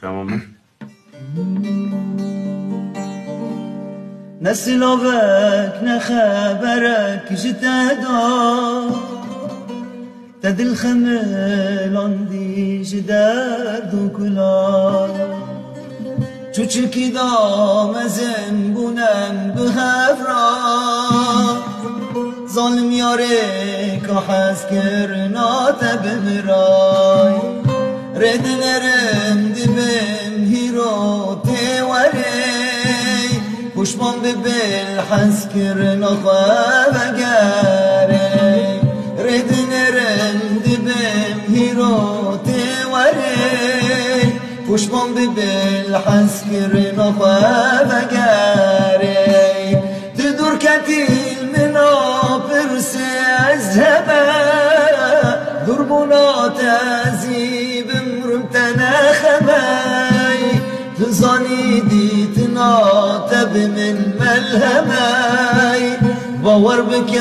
Tamam. نسلوك نخبرك جتدا تدل خمل عندي جداد كلا چوچکی دامزم بونم بهفرا ظالم یاره که حس کرنا تبمرای ردنرم دبم هیرو تیوری پشمان ببل حس کرنا خوابگاری ردنرم دبم هیرو تیوری پشمان ببل حس کرنا خوابگاری تدور کتیل منا پرس از هبه دربونات عزیب مرمتنا خبای تزانی دیتنا تب من ملهمای باور بک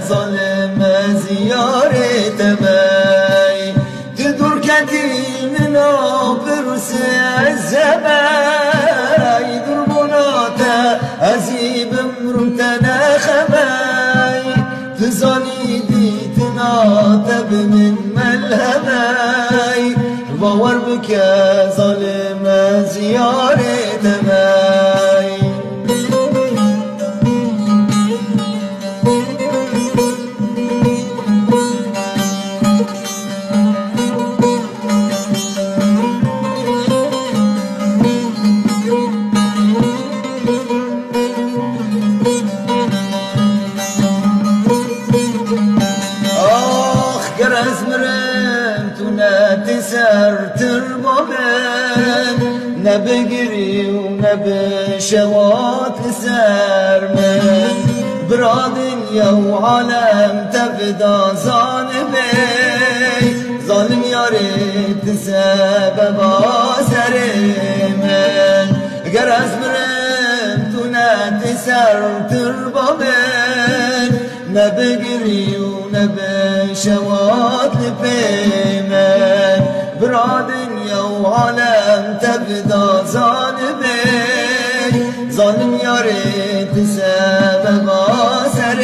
ظالم زیارت بای تدور کتیل منا پرس از هبه دربونات عزیب مرمتنا خبای تزانی دیتنا تب من ملهمای باور بک ظالم زیارت بای تسر تربابن نبگری و نبشوات سر من برادن یو عالم تبدا ظالمه ظالم یارت سبب سر من گر از مرم تو نتسر تربابن نبگری و نبشوات لپیمن برادن یو عالم تبدا ظالمه ظالم یارت سبب سر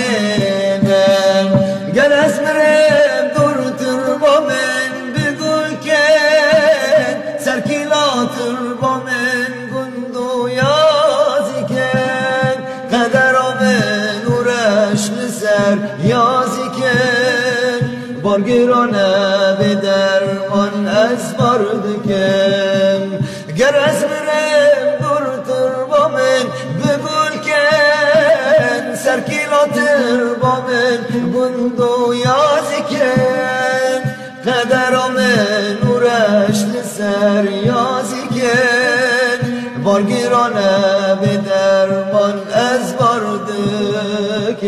من گر از مرم دور تربا من بگل کن سرکیلا تربا من گندو یازی کن قدر من ورش لسر یازی کن بارگرانه به درمان از باردکم گر از مرم دور تربا من بگل کن سرکیلا تربا من گندو یازی کن قدر من نورش لسر یازی کن بارگرانه به درمان از باردکم